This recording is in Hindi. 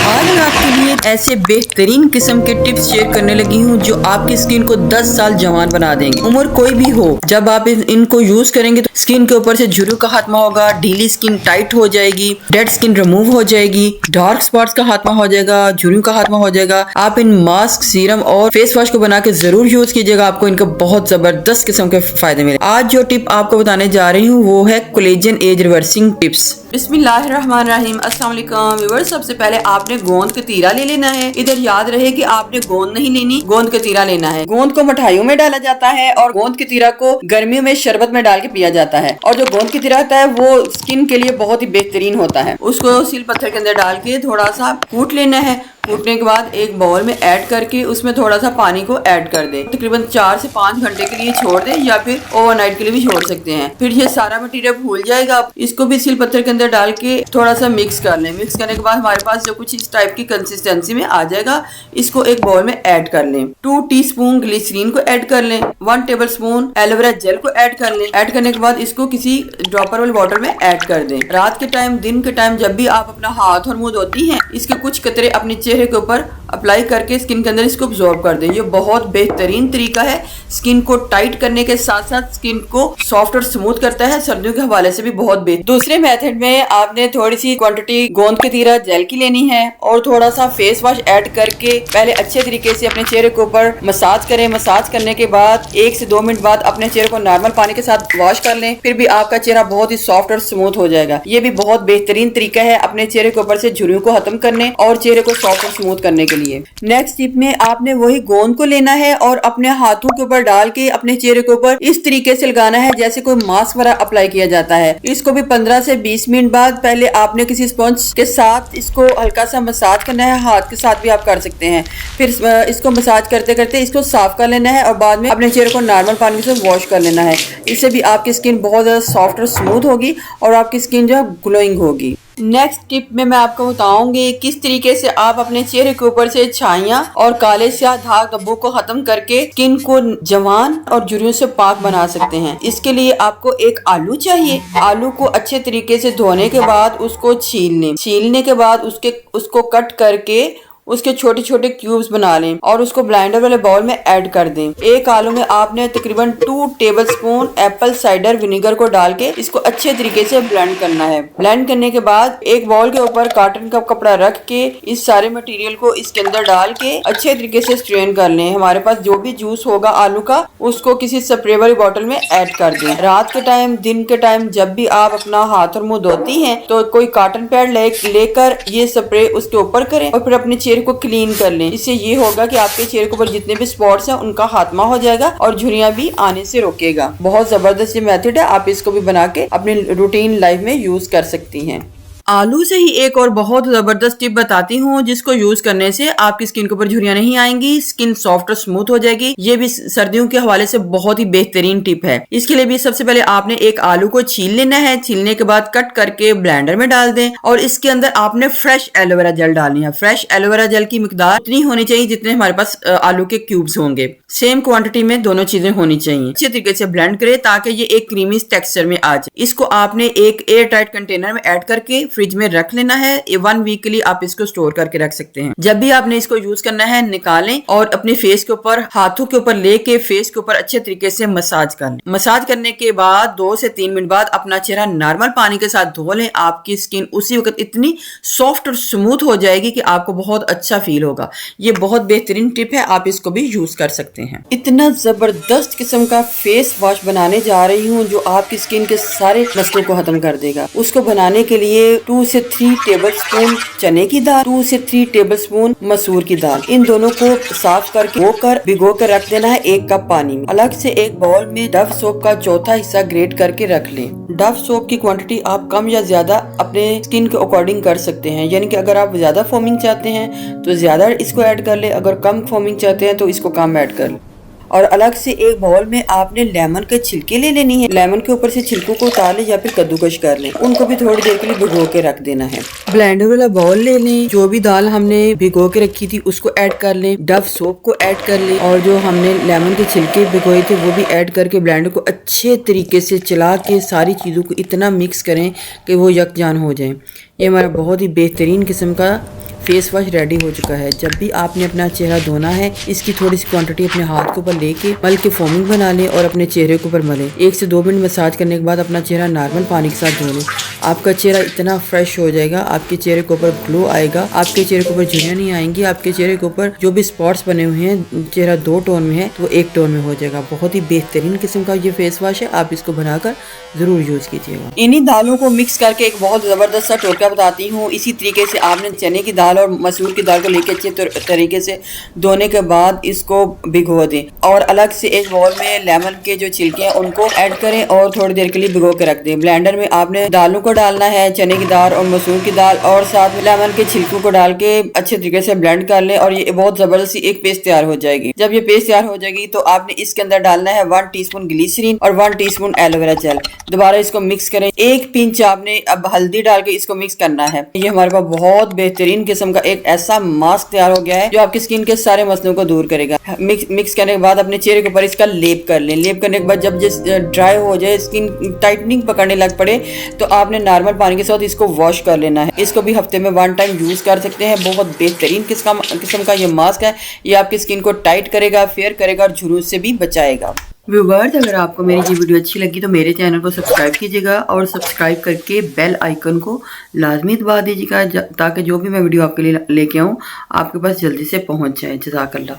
आज मैं आपके लिए ऐसे बेहतरीन किस्म के टिप्स शेयर करने लगी हूँ जो आपकी स्किन को 10 साल जवान बना देंगे। उम्र कोई भी हो, जब आप इनको यूज करेंगे तो स्किन के ऊपर से झुर्रियों का खात्मा होगा, ढीली स्किन टाइट हो जाएगी, डेड स्किन रिमूव हो जाएगी, डार्क स्पॉट्स का खात्मा हो जाएगा, झुर्रियों का खात्मा हो जाएगा। आप इन मास्क, सीरम और फेस वॉश को बना के जरूर यूज कीजिएगा, आपको इनका बहुत जबरदस्त किस्म के फायदे मिले। आज जो टिप आपको बताने जा रही हूँ वो है कोलेजन एज रिवर्सिंग टिप्स। बिस्मिल्लाहिर्रहमानिर्रहीम, अस्सलाम वालेकुम व्यूअर्स। सबसे पहले आपने गोंद का तीरा ले लेना है। इधर याद रहे कि आपने गोंद नहीं लेनी, गोंद का तीरा लेना है। गोंद को मिठाइयों में डाला जाता है और गोंद के तीरा को गर्मियों में शरबत में डाल के पिया जाता है। और जो गोंद के तीरा होता है वो स्किन के लिए बहुत ही बेहतरीन होता है। उसको सील पत्थर के अंदर डाल के थोड़ा सा कूट लेना है। कूटने के बाद एक बाउल में ऐड करके उसमें थोड़ा सा पानी को ऐड कर दें। तकरीबन 4 से 5 घंटे के लिए छोड़ दें या फिर ओवरनाइट के लिए भी छोड़ सकते हैं। फिर ये सारा मटेरियल भूल जाएगा। इसको भी सील पत्थर के अंदर डाल के थोड़ा सा मिक्स कर लें। मिक्स करने के बाद हमारे पास जो कुछ इस टाइप की कंसिस्टेंसी में आ जाएगा, इसको एक बाउल में ऐड कर लें। 2 टीस्पून ग्लिसरीन को ऐड कर लें। 1 टेबल स्पून एलोवेरा जेल को ऐड कर लें। ऐड करने के बाद इसको किसी ड्रॉपर वाले वाटर में ऐड कर दें। रात के टाइम, दिन के टाइम जब भी आप अपना हाथ और मुंह धोती हैं, इसके कुछ कतरे अपने चेहरे के ऊपर अप्लाई करके स्किन के अंदर इसको अब्सॉर्ब कर दें। ये बहुत बेहतरीन तरीका है, स्किन को टाइट करने के साथ साथ स्किन को सॉफ्ट और स्मूथ करता है। सर्दियों के हवाले से भी बहुत बेहतर। दूसरे मेथड में आपने थोड़ी सी क्वांटिटी गोंद के तीरा जेल की लेनी है और थोड़ा सा फेस वॉश ऐड करके पहले अच्छे तरीके से अपने चेहरे के ऊपर मसाज करें। मसाज करने के बाद 1 से 2 मिनट बाद अपने चेहरे को नॉर्मल पानी के साथ वॉश कर लें। फिर भी आपका चेहरा बहुत ही सॉफ्ट और स्मूथ हो जाएगा। ये भी बहुत बेहतरीन तरीका है अपने चेहरे के ऊपर से झुर्रियों को खत्म करने और चेहरे को सॉफ्ट और स्मूथ करने के लिए। नेक्स्ट टिप में आपने वही गोंद को लेना है और अपने हाथों के ऊपर डाल के अपने चेहरे के ऊपर इस तरीके से लगाना है जैसे कोई मास्क वगैरह अप्लाई किया जाता है। इसको भी 15 से 20 मिनट बाद पहले आपने किसी स्पंज के साथ इसको हल्का सा मसाज करना है। हाथ के साथ भी आप कर सकते हैं। फिर इसको मसाज करते करते इसको साफ कर लेना है और बाद में अपने चेहरे को नॉर्मल पानी से वॉश कर लेना है। इससे भी आपकी स्किन बहुत ज्यादा सॉफ्ट और स्मूथ होगी और आपकी स्किन जो है ग्लोइंग होगी। नेक्स्ट टिप में मैं आपको बताऊंगी किस तरीके से आप अपने चेहरे के ऊपर से छाइयां और काले स्याह दाग धब्बों को खत्म करके स्किन को जवान और झुर्रियों से पाक बना सकते हैं। इसके लिए आपको एक आलू चाहिए। आलू को अच्छे तरीके से धोने के बाद उसको छील लें। छीलने के बाद उसको कट करके उसके छोटे छोटे क्यूब्स बना लें और उसको ब्लेंडर वाले बाउल में ऐड कर दें। एक आलू में आपने तकरीबन 2 टेबलस्पून एप्पल साइडर विनेगर को डाल के इसको अच्छे तरीके से ब्लेंड करना है। ब्लेंड करने के बाद एक बाउल के ऊपर कॉटन का कपड़ा रख के इस सारे मटेरियल को इसके अंदर डाल के अच्छे तरीके से स्ट्रेन कर लें। हमारे पास जो भी जूस होगा आलू का, उसको किसी स्प्रे वाली बॉटल में ऐड कर दें। रात के टाइम, दिन के टाइम जब भी आप अपना हाथ और मुंह धोती हैं तो कोई कॉटन पैड लेकर ये स्प्रे उसके ऊपर करें और फिर अपने चेहरे को क्लीन कर लें। इससे ये होगा कि आपके चेहरे के ऊपर जितने भी स्पॉट्स हैं उनका खात्मा हो जाएगा और झुर्रियां भी आने से रोकेगा। बहुत जबरदस्त ये मेथड है, आप इसको भी बना के अपनी रूटीन लाइफ में यूज कर सकती हैं। आलू से ही एक और बहुत जबरदस्त टिप बताती हूँ जिसको यूज करने से आपकी स्किन के ऊपर झुर्रियां नहीं आएंगी, स्किन सॉफ्ट और स्मूथ हो जाएगी। ये भी सर्दियों के हवाले से बहुत ही बेहतरीन टिप है। इसके लिए भी सबसे पहले आपने एक आलू को छील लेना है। छीलने के बाद कट करके ब्लेंडर में डाल दें और इसके अंदर आपने फ्रेश एलोवेरा जेल डालनी है। फ्रेश एलोवेरा जेल की मिकदार इतनी होनी चाहिए जितने हमारे पास आलू के क्यूब्स होंगे। सेम क्वांटिटी में दोनों चीजें होनी चाहिए। अच्छे तरीके से ब्लेंड करें ताकि ये एक क्रीमी टेक्सचर में आ जाए। इसको आपने एक एयर टाइट कंटेनर में ऐड करके फ्रिज में रख लेना है। 1 वीक के लिए आप इसको स्टोर करके रख सकते हैं। जब भी आपने इसको यूज करना है निकालें और अपने फेस के ऊपर, हाथों के ऊपर लेके फेस के ऊपर अच्छे तरीके से मसाज कर लें। मसाज करने के बाद 2 से 3 मिनट बाद अपना चेहरा नॉर्मल पानी के साथ धो लें। आपकी स्किन उसी वक्त इतनी सॉफ्ट और स्मूथ हो जाएगी कि आपको बहुत अच्छा फील होगा। ये बहुत बेहतरीन टिप है, आप इसको भी यूज कर सकते हैं। इतना जबरदस्त किस्म का फेस वॉश बनाने जा रही हूँ जो आपकी स्किन के सारे मसलों को खत्म कर देगा। उसको बनाने के लिए 2 से 3 टेबलस्पून चने की दाल, 2 से 3 टेबलस्पून मसूर की दाल, इन दोनों को साफ करके भिगो कर रख देना है 1 कप पानी में। अलग से एक बाउल में डव सोप का चौथा हिस्सा ग्रेट करके रख लें। डव सोप की क्वांटिटी आप कम या ज्यादा अपने स्किन के अकॉर्डिंग कर सकते हैं। यानी कि अगर आप ज्यादा फोमिंग चाहते हैं तो ज्यादा इसको ऐड कर ले, अगर कम फोमिंग चाहते हैं तो इसको कम ऐड कर ले। और अलग से एक बाउल में आपने लेमन के छिलके ले लेनी है। लेमन के ऊपर से छिलकों को उतार लें या फिर कद्दूकश कर लें। उनको भी थोड़ी देर के लिए भिगो के रख देना है। ब्लेंडर वाला बाउल ले लें। जो भी दाल हमने भिगो के रखी थी उसको ऐड कर लें। डव सोप को ऐड कर लें और जो हमने लेमन के छिलके भिगोए थे वो भी ऐड करके ब्लेंडर को अच्छे तरीके से चला के सारी चीज़ों को इतना मिक्स करें कि वो यकजान हो जाए। ये हमारा बहुत ही बेहतरीन किस्म का फेस वॉश रेडी हो चुका है। जब भी आपने अपना चेहरा धोना है, इसकी थोड़ी सी क्वांटिटी अपने हाथ के ऊपर लेके मल के फोमिंग बना लें और अपने चेहरे के ऊपर मलें। 1 से 2 मिनट मसाज करने के बाद अपना चेहरा नॉर्मल पानी के साथ धो लें। आपका चेहरा इतना फ्रेश हो जाएगा, आपके चेहरे के ऊपर ग्लो आएगा, आपके चेहरे के ऊपर झुर्रियाँ नहीं आएंगी, आपके चेहरे के ऊपर जो भी स्पॉट्स बने हुए हैं, चेहरा 2 टोन में है तो वो 1 टोन में हो जाएगा। बहुत ही बेहतरीन किस्म का ये फेस वॉश है, आप इसको बनाकर जरूर यूज कीजिएगा। इन्हीं दालों को मिक्स करके एक बहुत जबरदस्त सा टोटका बताती हूँ। इसी तरीके से आपने चने की दाल और मसूर की दाल को लेके अच्छे तरीके से धोने के बाद इसको भिगो दें और अलग से एक बाउल में लेमन के जो छिलके हैं उनको ऐड करें और थोड़ी देर के लिए भिगो के रख दें। ब्लेंडर में आपने दालों को डालना है, चने की दाल और मसूर की दाल, और साथ में लेमन के छिलकों को डाल के अच्छे तरीके से ब्लेंड कर लें और ये बहुत जबरदस्त सी एक पेस्ट तैयार हो जाएगी। जब ये पेस्ट तैयार हो जाएगी तो आपने इसके अंदर डालना है 1 टीस्पून ग्लिसरीन और 1 टीस्पून एलोवेरा जेल। दोबारा इसको मिक्स करें। 1 पिंच आपने अब हल्दी डाल के इसको मिक्स करना है। ये हमारे पास बहुत बेहतरीन किस्म का एक ऐसा मास्क तैयार हो गया है जो आपकी स्किन के सारे मसलों को दूर करेगा। मिक्स करने के बाद अपने चेहरे के ऊपर इसका लेप कर लें। लेप करने के बाद जब जिस ड्राई हो जाए, स्किन टाइटनिंग पकड़ने लग पड़े, तो आपने नॉर्मल पानी के साथ इसको वॉश कर लेना है। इसको भी हफ्ते में 1 टाइम यूज कर सकते हैं। बहुत बेहतरीन किस्म का ये मास्क है। ये आपकी स्किन को टाइट करेगा, फेयर करेगा और झुर्रियों से भी बचाएगा। व्यूअर्स, अगर आपको मेरी ये वीडियो अच्छी लगी तो मेरे चैनल को सब्सक्राइब कीजिएगा और सब्सक्राइब करके बेल आइकन को लाजमी दबा दीजिएगा ताकि जो भी मैं वीडियो आपके लिए लेके आऊँ आपके पास जल्दी से पहुँच जाए। जज़ाकल्लाह।